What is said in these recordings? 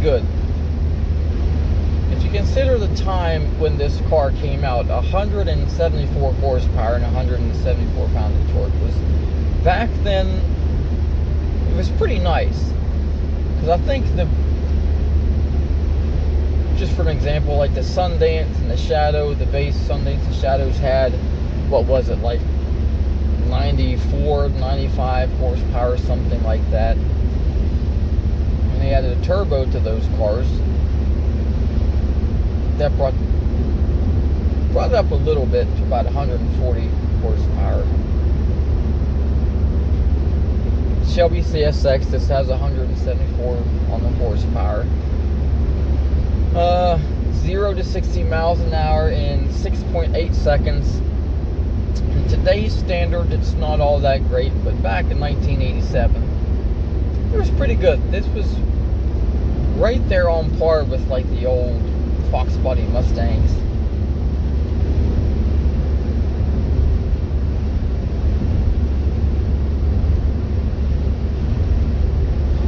good. If you consider the time when this car came out, 174 horsepower and 174 pounds of torque was, back then, it was pretty nice. Because I think just for an example, like the Sundance and the Shadow, the base Sundance and Shadows had, what was it, like 94, 95 horsepower, something like that. And they added a turbo to those cars. That brought it up a little bit to about 140 horsepower. Shelby CSX, this has 174 on the horsepower. 0 to 60 miles an hour in 6.8 seconds. In today's standard, it's not all that great, but back in 1987, it was pretty good. This was right there on par with like the old Fox body Mustangs.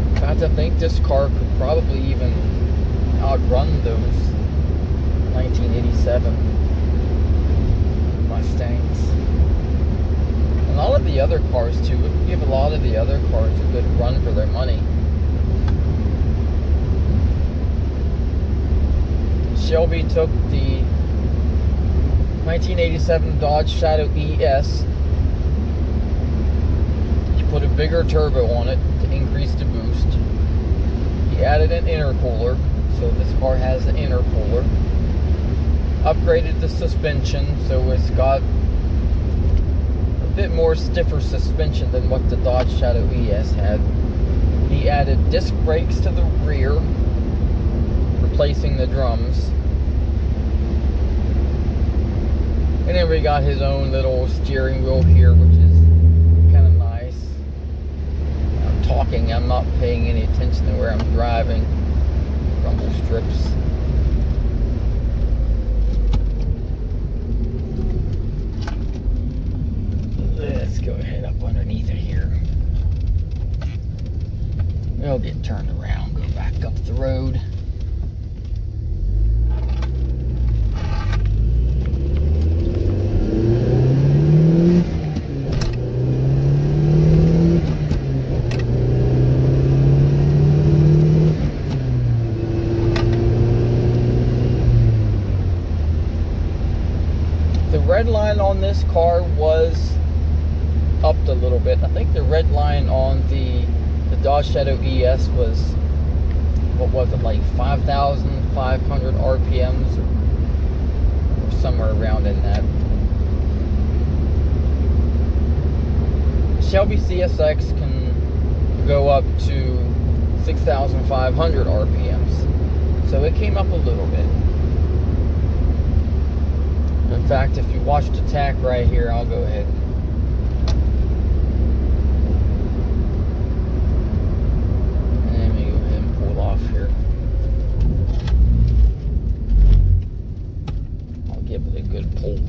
In fact, I think this car could probably even outrun those 1987 Mustangs. And all of the other cars too. It would give a lot of the other cars a good run for their money. Shelby took the 1987 Dodge Shadow ES. He put a bigger turbo on it to increase the boost. He added an intercooler, so this car has an intercooler. Upgraded the suspension, so it's got a bit more stiffer suspension than what the Dodge Shadow ES had. He added disc brakes to the rear, replacing the drums. And then we got his own little steering wheel here, which is kind of nice. I'm talking, I'm not paying any attention to where I'm driving. Rumble strips. Let's go ahead up underneath it here. We'll get turned around, go back up the road. The red line on this car was upped a little bit. I think the red line on the Dodge Shadow ES was, what was it, like 5,500 RPMs or somewhere around in that. Shelby CSX can go up to 6,500 RPMs, so it came up a little bit. In fact, if you watch the tack right here, I'll go ahead. And let me go ahead and pull off here. I'll give it a good pull.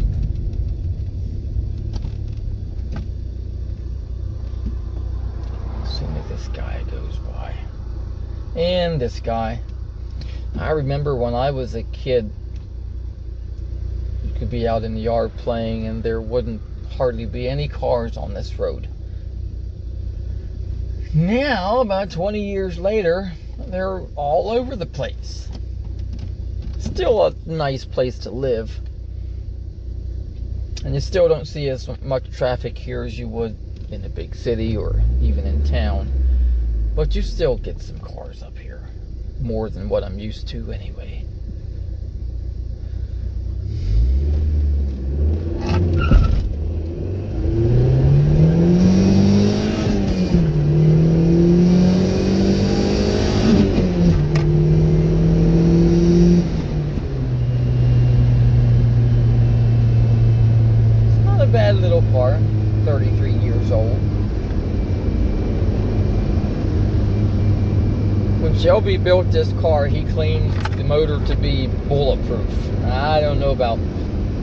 As soon as this guy goes by. And this guy. I remember when I was a kid, could be out in the yard playing and there wouldn't hardly be any cars on this road. Now, about 20 years later, they're all over the place. Still a nice place to live. And you still don't see as much traffic here as you would in a big city or even in town. But you still get some cars up here. More than what I'm used to anyway. Bad little car, 33 years old. When Shelby built this car, he claimed the motor to be bulletproof. I don't know about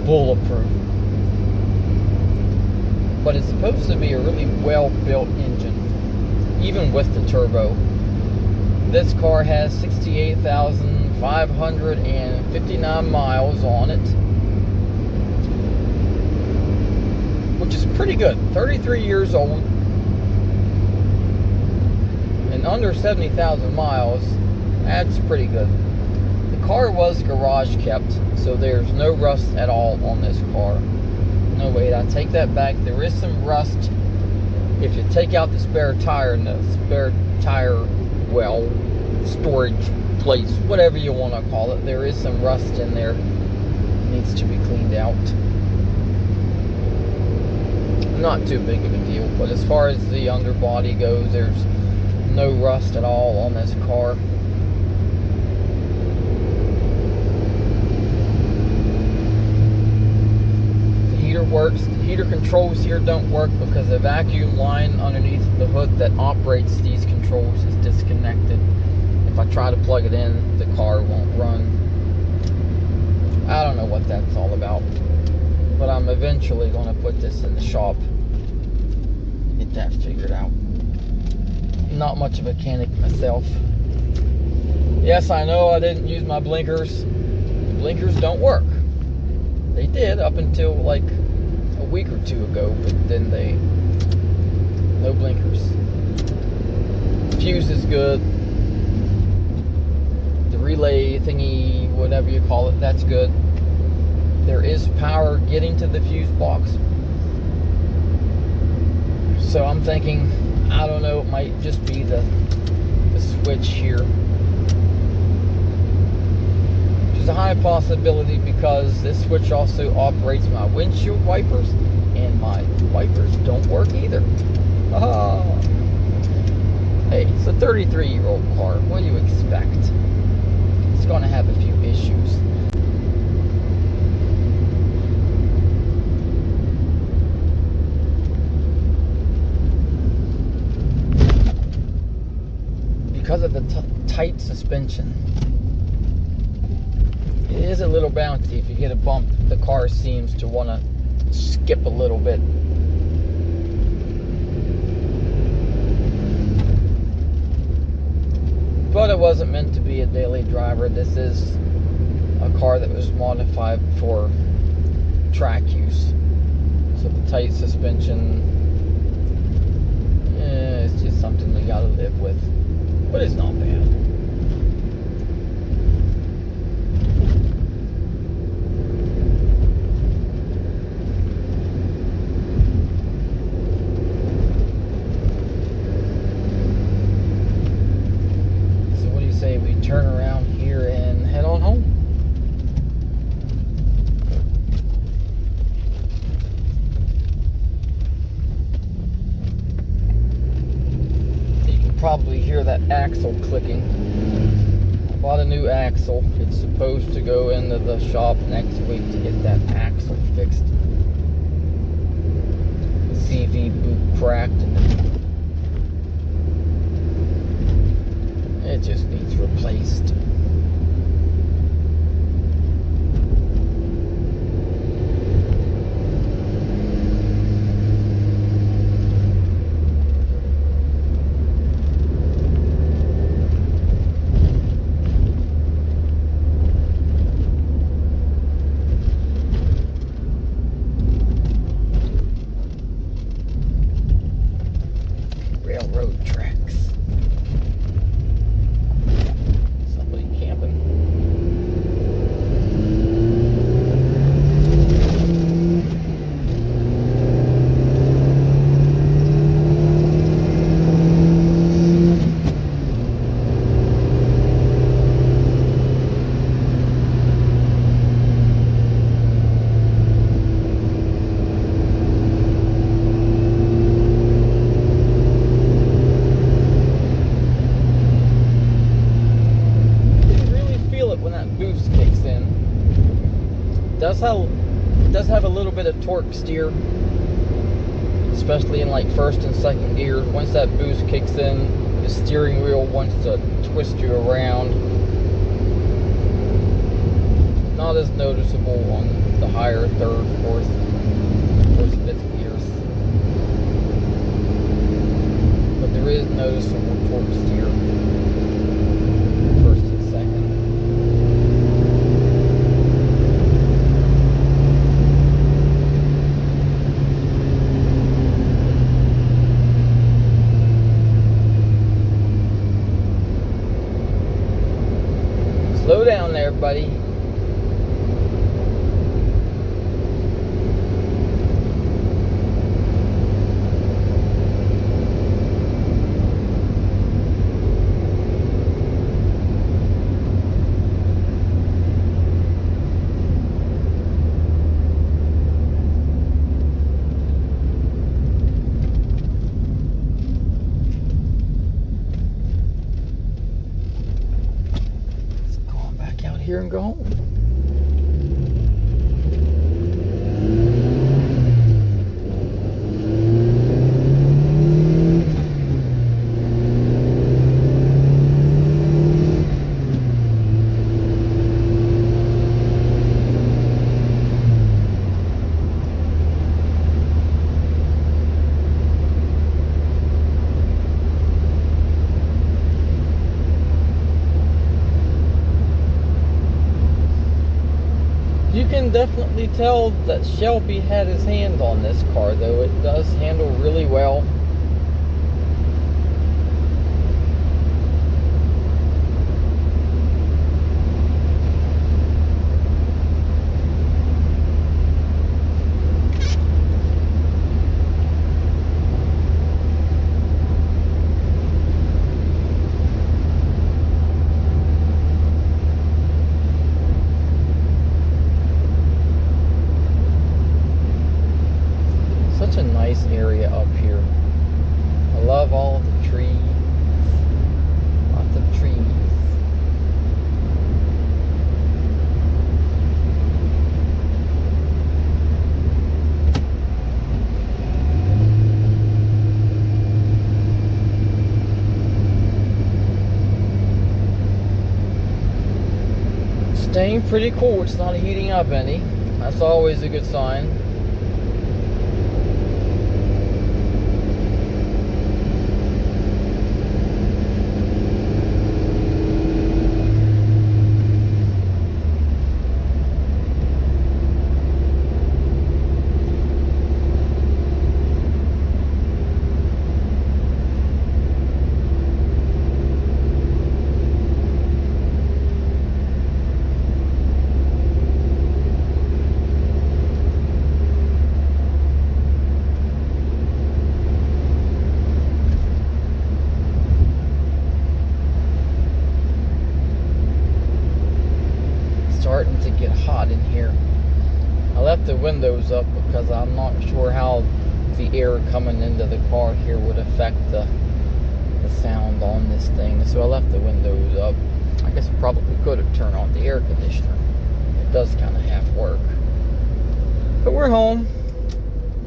bulletproof, but it's supposed to be a really well-built engine, even with the turbo. This car has 68,559 miles on it, which is pretty good. 33 years old and under 70,000 miles. That's pretty good. The car was garage kept, so there's no rust at all on this car. No, wait, I take that back. There is some rust if you take out the spare tire and the spare tire well storage place, whatever you want to call it. There is some rust in there. It needs to be cleaned out. Not too big of a deal, but as far as the underbody goes, there's no rust at all on this car. The heater works. The heater controls here don't work because the vacuum line underneath the hood that operates these controls is disconnected. If I try to plug it in, the car won't run. I don't know what that's all about, but I'm eventually going to put this in the shop and get that figured out. Not much of a mechanic myself. Yes, I know I didn't use my blinkers. The blinkers don't work. They did up until like a week or two ago, but then no blinkers. Fuse is good. The relay thingy, whatever you call it, that's good. There is power getting to the fuse box. So I'm thinking, I don't know, it might just be the switch here. Which is a high possibility because this switch also operates my windshield wipers, and my wipers don't work either. Hey, it's a 33-year-old car. What do you expect? It's going to have a few issues. Because of the tight suspension. It is a little bouncy. If you get a bump, the car seems to want to skip a little bit. But it wasn't meant to be a daily driver. This is a car that was modified for track use. So the tight suspension, it's just something we gotta live with. But it's not bad. So what do you say we turn around here and head on home? Probably hear that axle clicking. I bought a new axle. It's supposed to go into the shop next week to get that axle fixed. The CV boot cracked. It just needs replaced. Railroad tracks. Somebody camping. Does have a little bit of torque steer, especially in like first and second gears. Once that boost kicks in, the steering wheel wants to twist you around. Not as noticeable on the higher third, fourth, fifth gears, but there is noticeable torque steer. Slow down there, buddy. Here and go home. You can definitely tell that Shelby had his hand on this car, though. It does handle really well. Such a nice area up here. I love all the trees. Lots of trees. Staying pretty cool. It's not heating up any. That's always a good sign. Starting to get hot in here. I left the windows up because I'm not sure how the air coming into the car here would affect the sound on this thing. So I left the windows up. I guess I probably could have turned on the air conditioner. It does kind of half work. But we're home.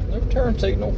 No turn signal.